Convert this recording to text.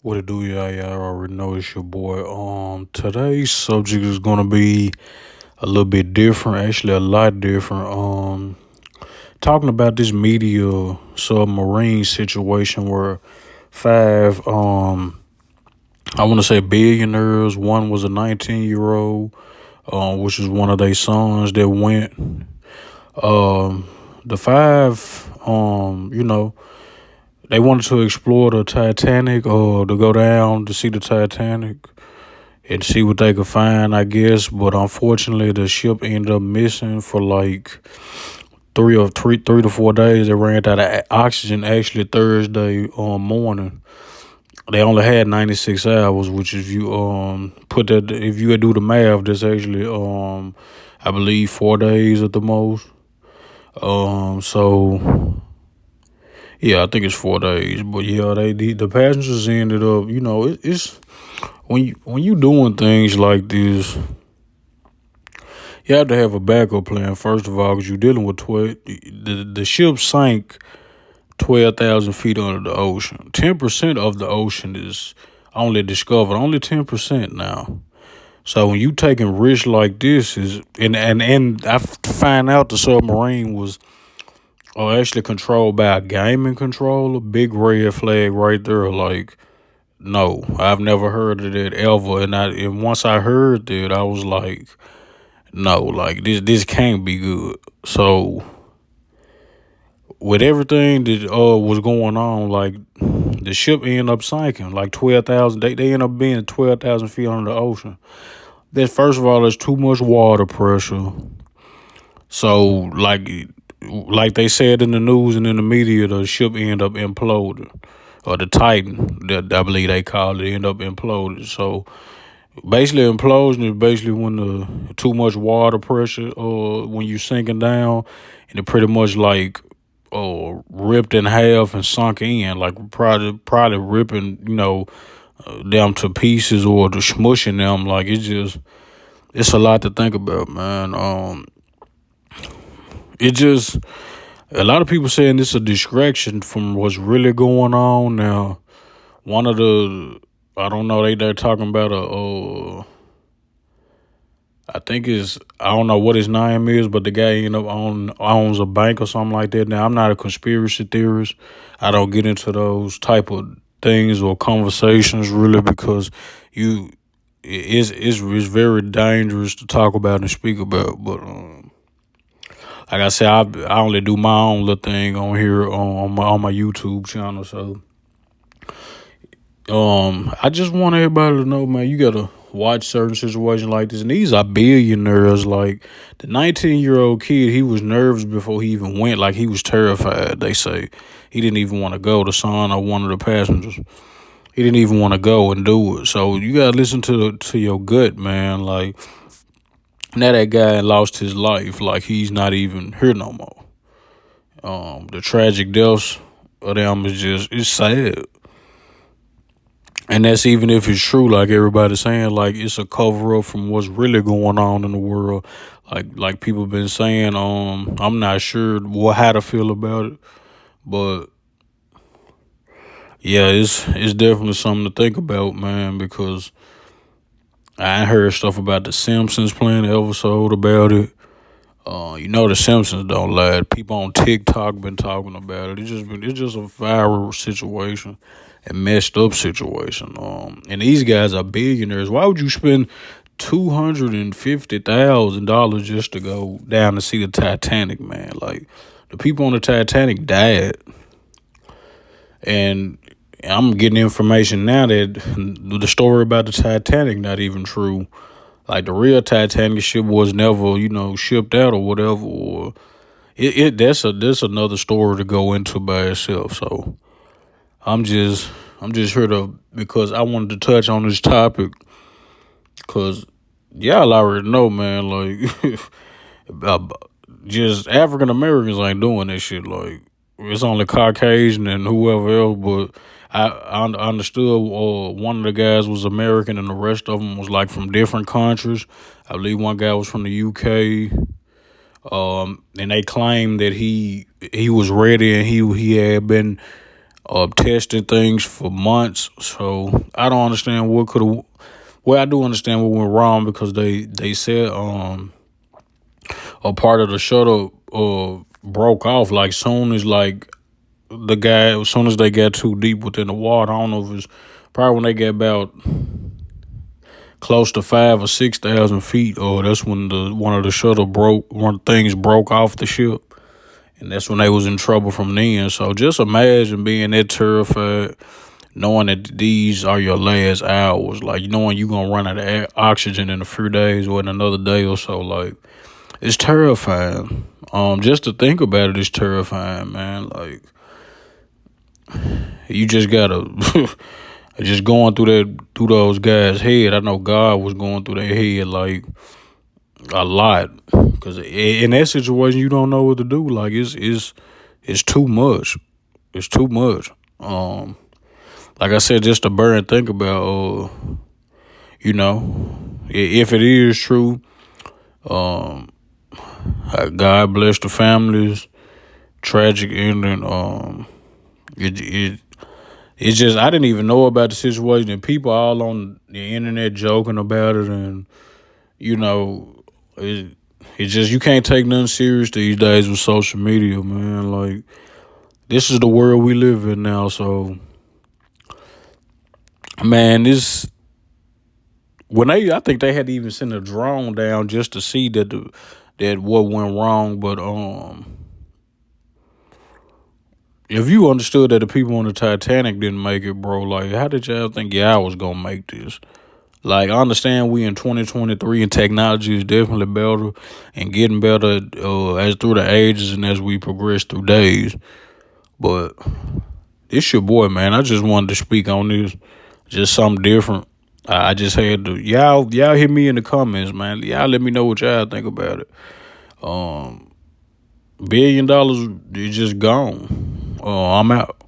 What it do, y'all? Y'all already know it's your boy. Today's subject is gonna be a little bit different, actually a lot different. Talking about this media submarine situation where five, I want to say billionaires. One was a 19-year-old, which is one of their sons that went. The five, they wanted to explore the Titanic or to go down to see the Titanic and see what they could find, I guess. But unfortunately, the ship ended up missing for like three to 4 days. They ran out of oxygen. Actually, Thursday morning, they only had 96 hours. Which, if you put that, if you do the math, that's actually I believe 4 days at the most. So yeah, I think it's 4 days. But yeah, the passengers ended up. It's when you doing things like this, you have to have a backup plan. First of all, because you're dealing with 12. The ship sank 12,000 feet under the ocean. 10% of the ocean is only discovered. Only 10% now. So when you taking risks like this is and I find out the submarine was actually controlled by a gaming controller. Big red flag right there. Like, no, I've never heard of that ever. And once I heard that, I was like, no, like this can't be good. So with everything that was going on, like the ship ended up sinking, like 12,000. They end up being 12,000 feet under the ocean. That first of all, there's too much water pressure. So like they said in the news and in the media, the ship ended up imploding, or the Titan, that I believe they called it, ended up imploding. So basically, implosion is basically when the too much water pressure, or when you sinking down, and it pretty much like ripped in half and sunk in, like probably ripping them to pieces or to smushing them. Like it's a lot to think about, man. It just a lot of people saying it's a distraction from what's really going on now. One of the I don't know, they're talking about I think I don't know what his name is, but the guy owns a bank or something like that. Now I'm not a conspiracy theorist. I don't get into those type of things or conversations really, because you it's very dangerous to talk about and speak about. But like I said, I only do my own little thing on here on my YouTube channel. So I just want everybody to know, man, you gotta watch certain situations like this. And these are billionaires. Like the 19-year-old kid, he was nervous before he even went. Like he was terrified. They say he didn't even want to go. The son of one of the passengers, he didn't even want to go and do it. So you gotta listen to your gut, man. Like now that guy lost his life. Like he's not even here no more. The tragic deaths of them is just it's sad. And that's even if it's true, like everybody's saying, like it's a cover up from what's really going on in the world. Like people been saying, I'm not sure how to feel about it, but yeah, it's definitely something to think about, man. Because I heard stuff about the Simpsons playing the episode about it. The Simpsons don't lie. People on TikTok been talking about it. It's just a viral situation, a messed up situation. And these guys are billionaires. Why would you spend $250,000 just to go down to see the Titanic, man? Like the people on the Titanic died, and I'm getting information now that the story about the Titanic not even true. Like the real Titanic ship was never, shipped out or whatever. Or that's another story to go into by itself. So I'm just I'm just here to because I wanted to touch on this topic because y'all already know, man. Like uh, just African Americans ain't doing this shit. Like it's only Caucasian and whoever else, but. I understood one of the guys was American and the rest of them was like from different countries. I believe one guy was from the UK. And they claimed that he was ready and he had been testing things for months. So I don't understand what could have. Well, I do understand what went wrong because they said a part of the shuttle broke off like soon as like as soon as they got too deep within the water. I don't know if it's probably when they get about close to 5 or 6 thousand feet, or that's when the one of the shuttle broke, one of the things broke off the ship, and that's when they was in trouble from then. So just imagine being that terrified, knowing that these are your last hours, like knowing you gonna run out of oxygen in a few days or in another day or so. Like it's terrifying. Just to think about it is terrifying, man. Like you just gotta just going through those guys' head. I know God was going through their head like a lot, because in that situation you don't know what to do. Like it's too much. It's too much. Like I said, just to bear and think about. You know, if it is true, God bless the families. Tragic ending. It it's just I didn't even know about the situation, and people all on the internet joking about it, and you know, it's just you can't take nothing serious these days with social media, man. Like this is the world we live in now. So, man, this when I think they had to even send a drone down just to see that what went wrong, but if you understood that the people on the Titanic didn't make it, bro, like how did y'all think y'all was gonna make this? Like I understand we in 2023 and technology is definitely better and getting better as through the ages and as we progress through days. But it's your boy, man. I just wanted to speak on this, just something different. I just had to y'all hit me in the comments, man. Y'all let me know what y'all think about it. $1 billion is just gone. I'm out.